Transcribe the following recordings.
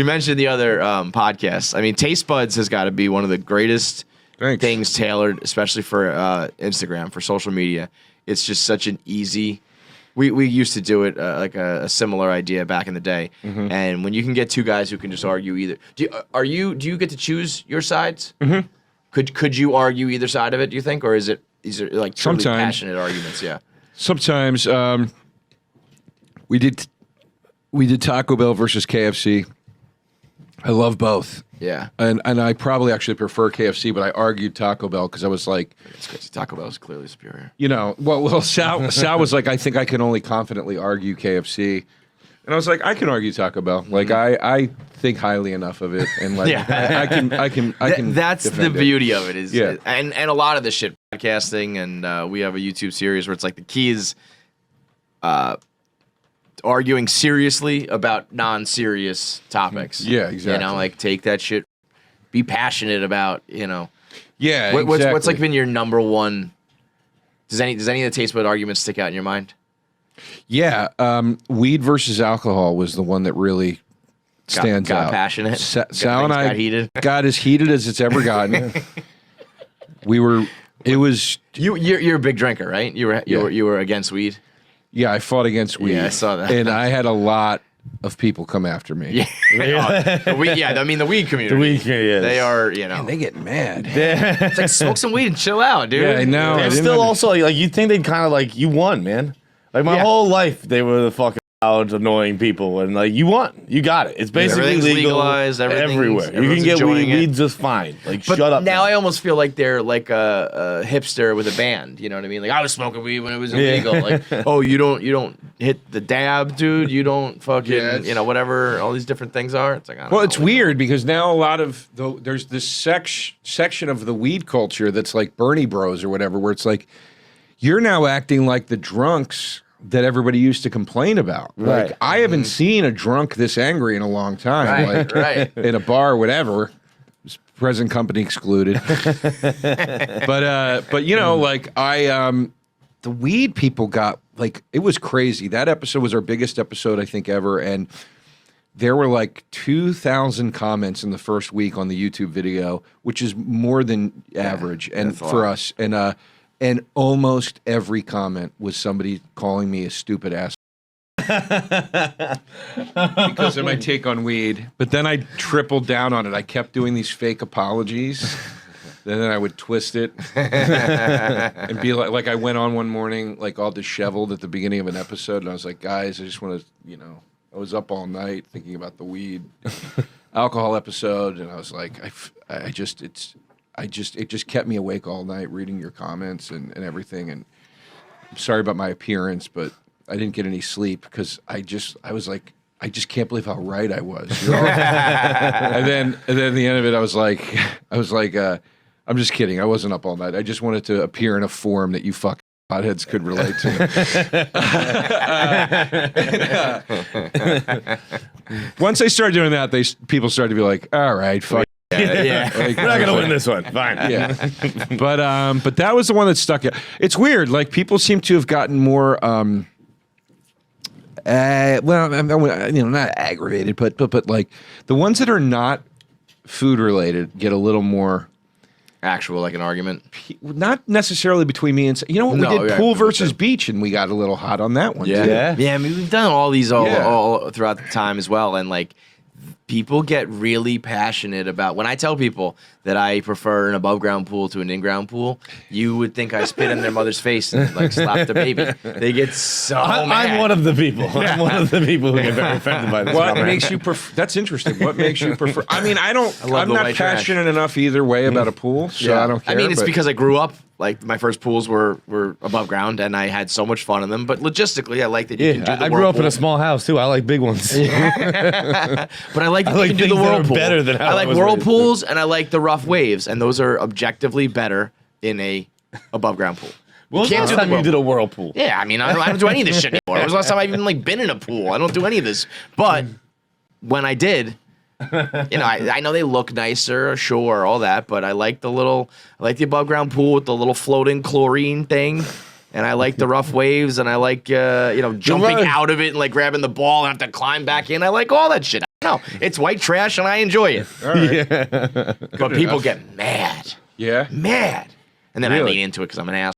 You mentioned the other podcasts. I mean, Taste Buds has got to be one of the greatest things tailored, especially for Instagram, for social media. It's just such an easy. We used to do it like a similar idea back in the day, and when you can get two guys who can just argue either. Do you get to choose your sides? Mm-hmm. Could you argue either side of it? Do you think, or is it like truly passionate arguments? Yeah. Sometimes we did Taco Bell versus KFC. I love both. Yeah. And I probably actually prefer KFC, but I argued Taco Bell because I was like, it's crazy. Taco Bell is clearly superior. You know, well, Sal was like, I think I can only confidently argue KFC. And I was like, I can argue Taco Bell. Like I think highly enough of it, and like I can. That's the beauty of it. Is yeah. And a lot of the shit podcasting, and we have a YouTube series where it's like the key is arguing seriously about non-serious topics. Yeah, exactly. You know, like take that shit, be passionate about. You know. Yeah. What's like been your number one? Does any of the taste bud arguments stick out in your mind? Yeah, weed versus alcohol was the one that really stands out. Got passionate. Sal and I got heated. Got as heated as it's ever gotten. It was. You're a big drinker, right? You were against weed. Yeah, I fought against weed. Yeah, I saw that. And I had a lot of people come after me. Yeah, I mean the weed community. The weed community. Yes. They are, you know. Man, they get mad. It's like smoke some weed and chill out, dude. Yeah, I know. They're still also like you think they'd kind of like you won, man. Like my whole life, they were the fucking loud, annoying people, and like you won, you got it. It's basically legalized everywhere. You can get weed just fine. Like but shut up. Now I almost feel like they're like a hipster with a band. You know what I mean? Like I was smoking weed when it was illegal. Like oh, you don't hit the dab, dude. You don't fucking you know whatever all these different things are. It's like I don't know. It's weird because now a lot of there's this section of the weed culture that's like Bernie Bros or whatever, where it's like you're now acting like the drunks that everybody used to complain about. Right. Like I haven't seen a drunk this angry in a long time. Right. In a bar or whatever. Present company excluded. but you know, like the weed people got like it was crazy. That episode was our biggest episode I think ever, and there were like 2,000 comments in the first week on the YouTube video, which is more than average and for us. And almost every comment was somebody calling me a stupid ass because of my take on weed. But then I tripled down on it. I kept doing these fake apologies. Then I would twist it and be like I went on one morning like all disheveled at the beginning of an episode, and I was like, guys, I just want to, you know, I was up all night thinking about the weed alcohol episode, and I was like, it just kept me awake all night reading your comments and everything. And I'm sorry about my appearance, but I didn't get any sleep because I was like, I just can't believe how right I was. You know? and then at the end of it, I was like, I'm just kidding. I wasn't up all night. I just wanted to appear in a form that you fucking potheads could relate to. Once I started doing that, people started to be like, all right, fuck. Yeah. Like, we're not gonna win this one. Fine. Yeah. But that was the one that stuck out. It's weird. Like people seem to have gotten more not aggravated, but like the ones that are not food related get a little more actual, like an argument. Not necessarily between me and you know what we did pool versus beach, and we got a little hot on that one. Yeah. I mean we've done all these all throughout the time as well, and like people get really passionate about when I tell people that I prefer an above ground pool to an in ground pool. You would think I spit in their mother's face and like slap the baby. They get so mad. I'm one of the people. I'm one of the people who get very offended by this. What makes you prefer? That's interesting. What makes you prefer? I mean, I'm not passionate enough either way about a pool, so I don't care. I mean, it's because I grew up. Like my first pools were above ground, and I had so much fun in them. But logistically, I like that you can do the I grew up in a small house too. I like big ones. But I like that you can do the whirlpool. Better than I like whirlpools, and I like the rough waves, and those are objectively better in a above ground pool. When was the last time you did a whirlpool? Yeah, I mean, I don't do any of this shit anymore. When was the last time I've even like been in a pool? I don't do any of this. But when I did. You know, I know they look nicer, sure, all that, but I like the above ground pool with the little floating chlorine thing, and I like the rough waves, and I like jumping out of it and like grabbing the ball and have to climb back in. I like all that shit. No, it's white trash and I enjoy it. All right. Yeah. But people get mad. Yeah. Mad. And then I Really? lean into it because I'm an ass.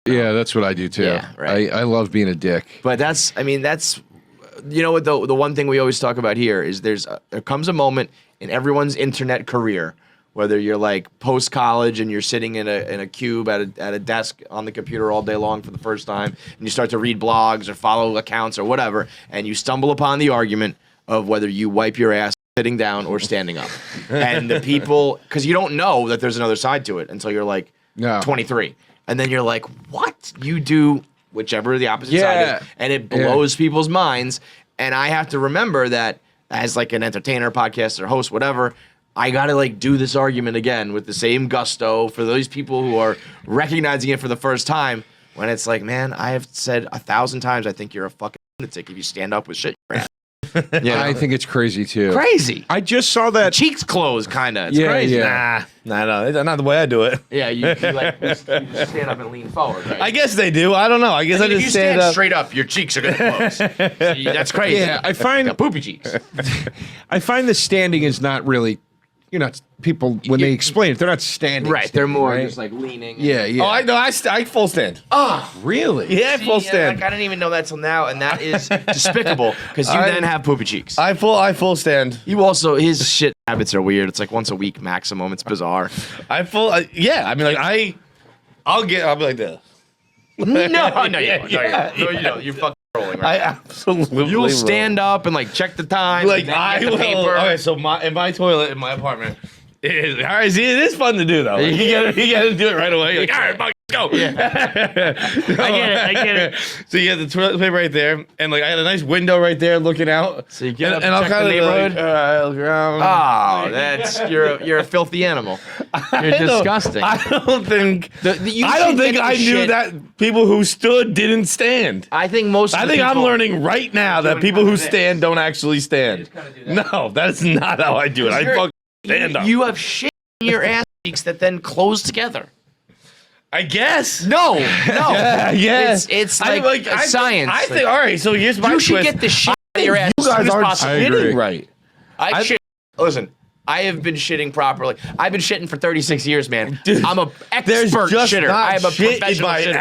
Yeah, that's what I do too. Yeah, right. I love being a dick. But that's you know what, the one thing we always talk about here is there comes a moment in everyone's internet career, whether you're like post college and you're sitting in a cube at a desk on the computer all day long for the first time, and you start to read blogs or follow accounts or whatever, and you stumble upon the argument of whether you wipe your ass sitting down or standing up. And the people, because you don't know that there's another side to it until you're like 23. And then you're like, what? You do whichever the opposite side is. And it blows people's minds. And I have to remember that as like an entertainer, podcaster, host, whatever, I got to like do this argument again with the same gusto for those people who are recognizing it for the first time, when it's like, man, I have said 1,000 times I think you're a fucking lunatic if you stand up with shit in your ass. Yeah, I think it's crazy too. Crazy. I just saw that. Cheeks closed, kind of. It's crazy. Yeah. Nah, that's not the way I do it. Yeah, you just stand up and lean forward, right? I guess they do. I don't know. I guess I if just you stand stand up. straight up, your cheeks are going to close. See, that's crazy. Yeah, I find Got poopy cheeks. I find the standing is not really, people when they explain it, they're not standing. Right, they're more right? just like leaning. Yeah. Oh, I know. I full stand. Really? Yeah, full stand. Like, I didn't even know that till now, and that is despicable because you then have poopy cheeks. I full stand. You also, his shit habits are weird. It's like once a week maximum. It's bizarre. Yeah. I mean, like I'll be like this. No, you don't. You're fucking trolling, right? I absolutely. You'll will. stand up and like check the time. Like and then I get will. the paper. Okay, so in my toilet in my apartment. All right, see, it is fun to do though. Like, you gotta do it right away. You're like, all right, fuck, go. Yeah. I get it. So you have the toilet paper right there, and like I had a nice window right there looking out. So you get up and I'll check the kind of neighborhood. like, all right, look around. Oh, that's you're a filthy animal. You're I know. disgusting. I don't think You I don't should think get I the knew shit- that people who stood didn't stand. I think most. Of I the think I'm people- learning right now that doing people who kinda this. stand don't actually stand. just kinda do that. No, that's not how I do it. I You're- fucking stand up. You have shit in your ass cheeks that then close together. I guess. No. Yeah. It's like science. I think. All right. So here's my you should twist. get the shit out of your ass You as soon guys as aren't possible. I agree. shitting right. I shit. Listen, I have been shitting properly. I've been shitting for 36 years, man. Dude, I'm a There's expert just shitter. not I am a shit in professional my shitter.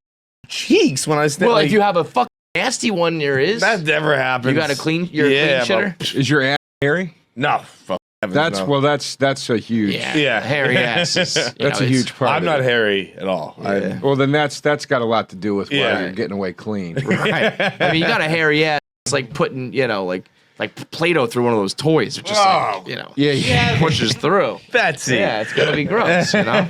cheeks when I stand. Well, like, if you have a fucking nasty one, there is. that never happens. You got a clean. You're a clean but- shitter. Is your ass hairy? No. Fuck heavens, That's no. that's a huge. Yeah. hairy asses. That's a huge part. I'm of not it. hairy at all. Yeah. Well, then that's got a lot to do with why Yeah. you're getting away clean. Right. I mean, you got a hairy ass. It's like putting, like Play-Doh through one of those toys. It's just Oh. like, Yeah. pushes through. That's it. Yeah, it's gonna be gross,